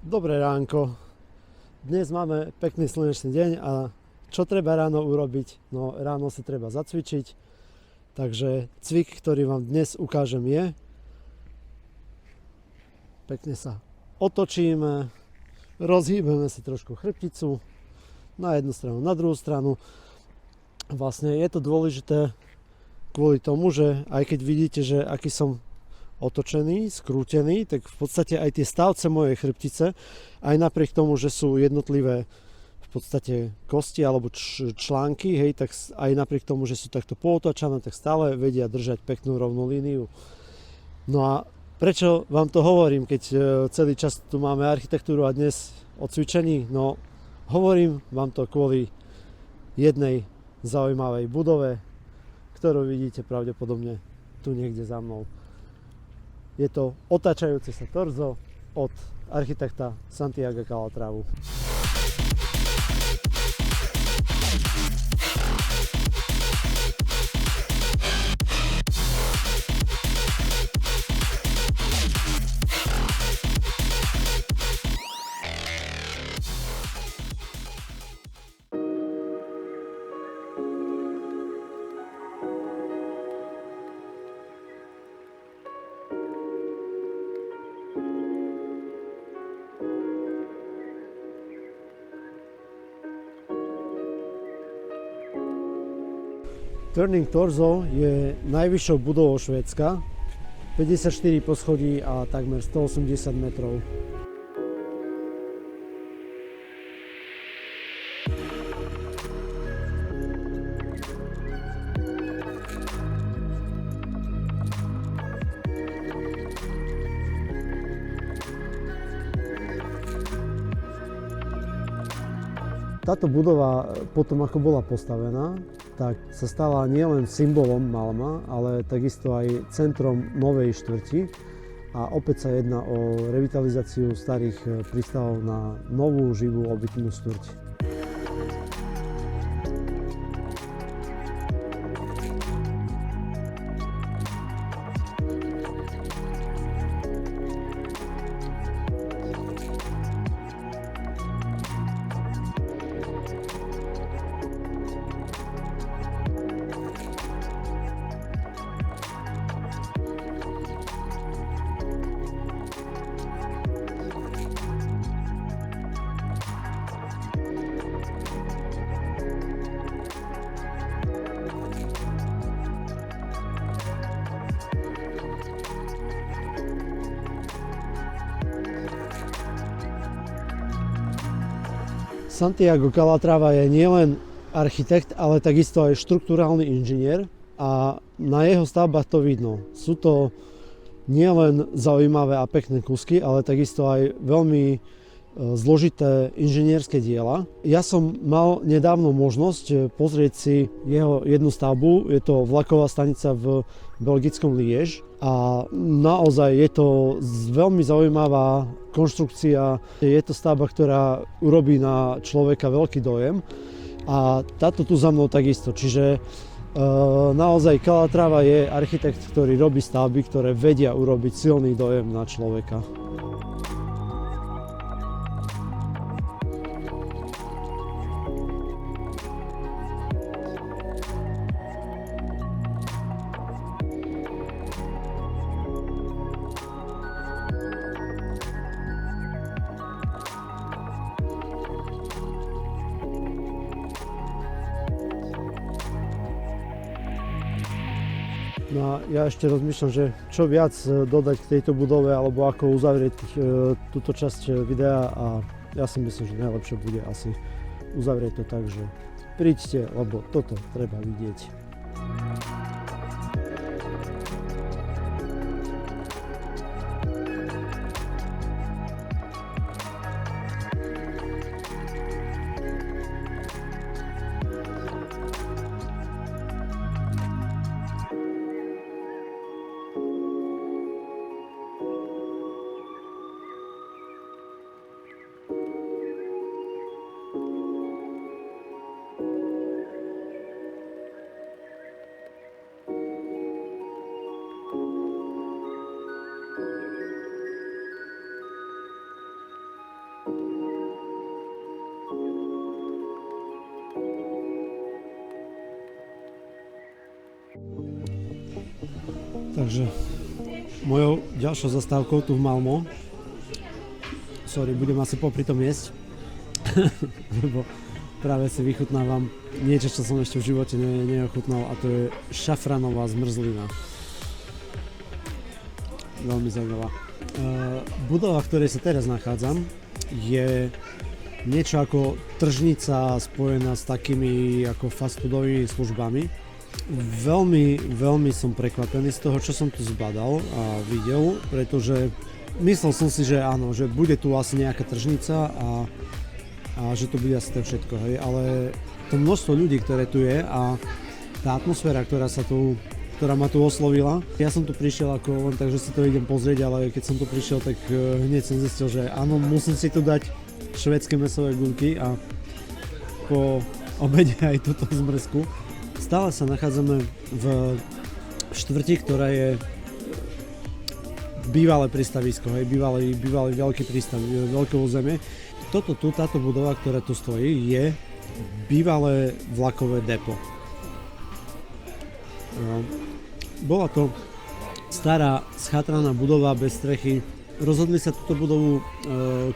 Dobré ránko. Dnes máme pekný slnečný deň a čo treba ráno urobiť? No ráno si treba zacvičiť, takže cvik, ktorý vám dnes ukážem je, pekne sa otočíme, rozhýbeme si trošku chrbticu na jednu stranu, na druhú stranu. Vlastne je to dôležité kvôli tomu, že aj keď vidíte, že aký som otočený, skrútený, tak v podstate aj tie stavce mojej chrbtice, aj napriek tomu, že sú jednotlivé v podstate kosti alebo články, hej, tak aj napriek tomu, že sú takto pootočané, tak stále vedia držať peknú rovnú líniu. No a prečo vám to hovorím, keď celý čas tu máme architektúru a dnes o cvičení? No hovorím vám to kvôli jednej zaujímavej budove, ktorú vidíte pravdepodobne tu niekde za mnou. Je to otáčajúce sa torzo od architekta Santiaga Calatravu. Turning Torso je najvyššou budovou Švédska, 54 poschodí a takmer 180 metrov. Táto budova potom, ako bola postavená, tak sa stala nielen symbolom Malma, ale takisto aj centrom novej štvrti. A opäť sa jedná o revitalizáciu starých prístavov na novú, živú, obytnú štvrť. Santiago Calatrava je nielen architekt, ale takisto aj štruktúrálny inžinier a na jeho stavbách to vidno. Sú to nielen zaujímavé a pekné kusky, ale takisto aj veľmi zložité inžinierské diela. Ja som mal nedávno možnosť pozrieť si jeho jednu stavbu, je to vlaková stanica v belgickom Liège a naozaj je to veľmi zaujímavá konštrukcia, je to stavba, ktorá urobí na človeka veľký dojem a táto tu za mnou takisto, čiže naozaj Calatrava je architekt, ktorý robí stavby, ktoré vedia urobiť silný dojem na človeka. No a ja ešte rozmýšľam, že čo viac dodať k tejto budove alebo ako uzavrieť túto časť videa a ja si myslím, že najlepšie bude asi uzavrieť to tak, že príďte, lebo toto treba vidieť. Takže mojou ďalšou zastávkou tu v Malmo, budem asi popri tom jesť, lebo práve si vychutnávam niečo, čo som ešte v živote neochutnal, a to je šafranová zmrzlina. Veľmi zaujímavá. Budova, v ktorej sa teraz nachádzam, je niečo ako tržnica spojená s takými ako fast foodovými službami. Veľmi som prekvapený z toho, čo som tu zbadal a videl, pretože myslel som si, že áno, že bude tu asi nejaká tržnica a že to bude asi to všetko, hej, ale to množstvo ľudí, ktoré tu je, a tá atmosféra, ktorá ma tu oslovila. Ja som tu prišiel ako len tak, že si to idem pozrieť, ale keď som tu prišiel, tak hneď som zistil, že áno, musím si tu dať švédske mäsové guľky a po obede aj túto zmrzku. Stále sa nachádzame v štvrti, ktorá je bývalé prístavisko, hej, bývalý veľký prístav, veľké územie. Táto budova, ktorá tu stojí, je bývalé vlakové depo. Bola to stará schatraná budova bez strechy. Rozhodli sa túto budovu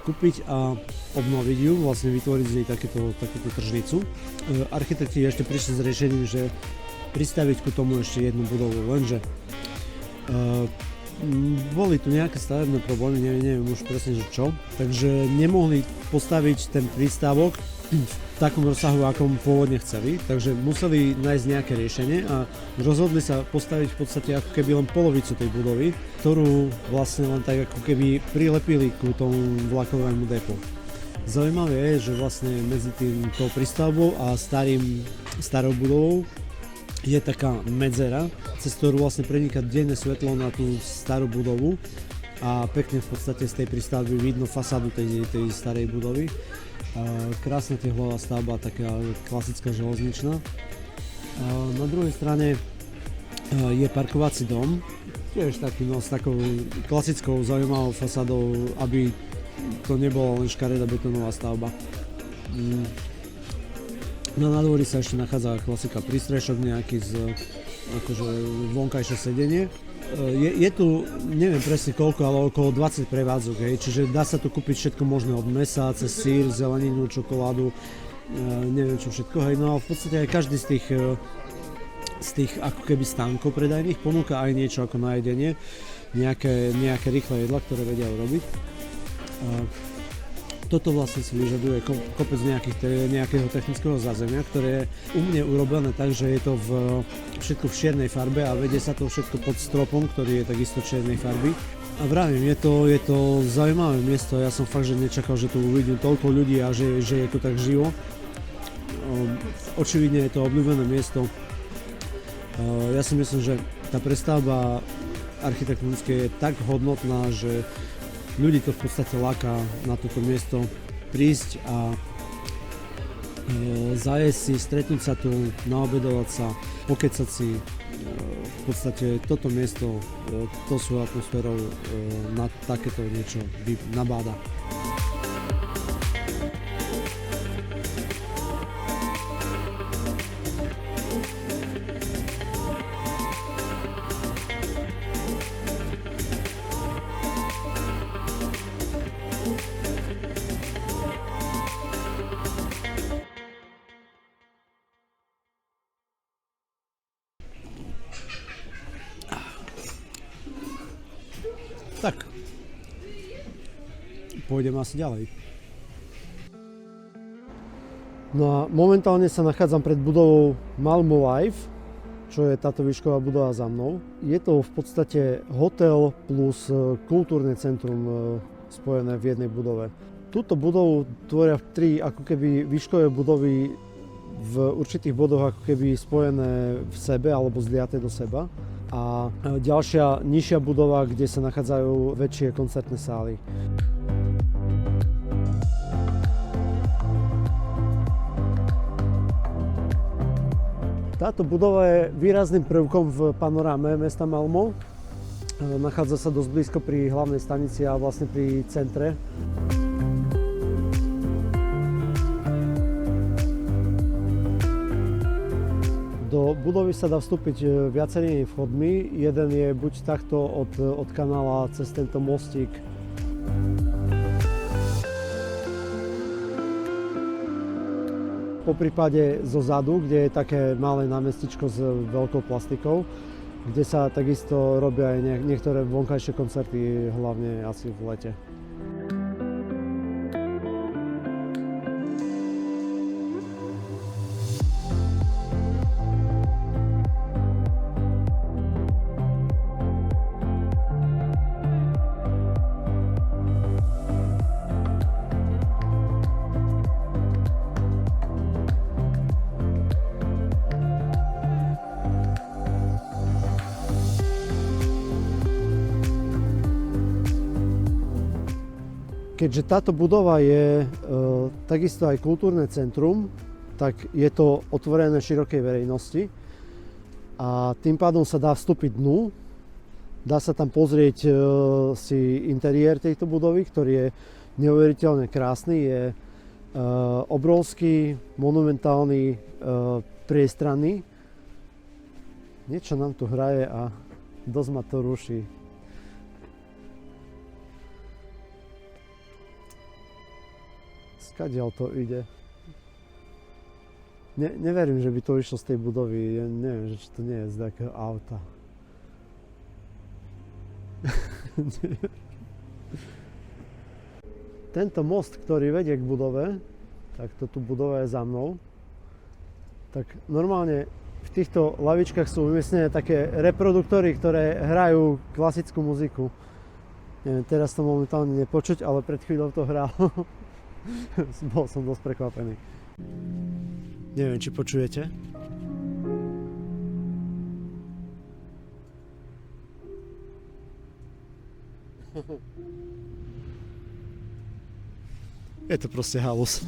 kúpiť a obnoviť ju, vlastne vytvoriť z nej takúto tržnicu. Architekti ešte prišli s riešením, že pristaviť ku tomu ešte jednu budovu, lenže boli tu nejaké stavebné problémy, neviem už presne, že čo, takže nemohli postaviť ten prístavok v takom rozsahu, akom pôvodne chceli, takže museli nájsť nejaké riešenie a rozhodli sa postaviť v podstate ako keby len polovicu tej budovy, ktorú vlastne len tak ako keby prilepili ku tomu vlakovému depu. Zaujímavé je, že vlastne medzi tou prístavbou a starou budovou je taká medzera, cez ktorú vlastne preniká denné svetlo na tú starú budovu a pekne v podstate z tej prístavby vidno fasádu tej starej budovy. Krásna tehlová stavba, taká klasická železničná. Na druhej strane je parkovací dom, tiež taký s takou klasickou zaujímavou fasádou, aby to nebola len škaredá betónová stavba. Na nádvorí sa ešte nachádza klasika prístrešok nejaký akože vonkajšie sedenie. Je tu, neviem presne koľko, ale okolo 20 prevádzok, hej, čiže dá sa tu kúpiť všetko možné od mesa, cez sír, zeleninu, čokoládu, neviem čo všetko, hej, no a v podstate aj každý z tých ako keby stánkov predajných ponúka aj niečo ako na jedenie, nejaké rýchle jedla, ktoré vedia urobiť. Toto vlastne si vyžaduje kopec nejakého technického zázemia, ktoré je u mne urobené tak, že je to všetko v čiernej farbe a vedie sa to všetko pod stropom, ktorý je takisto čiernej farby. A vravím, je to zaujímavé miesto, ja som fakt, že nečakal, že tu uvidím toľko ľudí a že je to tak živo. Očividne je to obľúbené miesto. Ja si myslím, že tá prestavba architektonické je tak hodnotná, že ľudí to v podstate láka na toto miesto prísť a zajesť si, stretnúť sa tu, naobedovať sa, pokecať si. V podstate toto miesto, to svojou atmosférou na takéto niečo nabáda. Tak, pôjdem asi ďalej. No a momentálne sa nachádzam pred budovou Malmo Life, čo je táto výšková budova za mnou. Je to v podstate hotel plus kultúrne centrum spojené v jednej budove. Túto budovu tvoria 3 ako keby výškové budovy v určitých bodoch ako keby spojené v sebe alebo zliaté do seba. A ďalšia nižšia budova, kde sa nachádzajú väčšie koncertné sály. Táto budova je výrazným prvkom v panoráme mesta Malmo. Nachádza sa dosť blízko pri hlavnej stanici a vlastne pri centre. Do budovy sa dá vstúpiť viacerými vchodmi. Jeden je buď takto od kanála cez tento mostík. Poprípade zo zadu, kde je také malé námestičko s veľkou plastikou, kde sa takisto robia aj niektoré vonkajšie koncerty, hlavne asi v lete. Keďže táto budova je takisto aj kultúrne centrum, tak je to otvorené širokej verejnosti a tým pádom sa dá vstúpiť dnu. Dá sa tam pozrieť si interiér tejto budovy, ktorý je neuveriteľne krásny, je obrovský, monumentálny, priestranný. Niečo nám tu hraje a dosť ma to ruší. Skadiaľ to ide. Neverím, že by to išlo z tej budovy. Ja neviem, že či to nie je z takého auta. Tento most, ktorý vedie k budove, tak to tu budova je za mnou, tak normálne v týchto lavičkách sú umiestnené také reproduktory, ktoré hrajú klasickú muziku. Neviem, teraz to momentálne nepočuť, ale pred chvíľou to hralo. Bol som dosť prekvapený. Neviem, či počujete. Je to proste halus.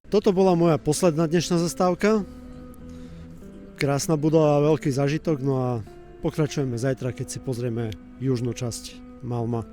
Toto bola moja posledná dnešná zastávka. Krásna budova, veľký zážitok, no a pokračujeme zajtra, keď si pozrieme južnú časť Malma.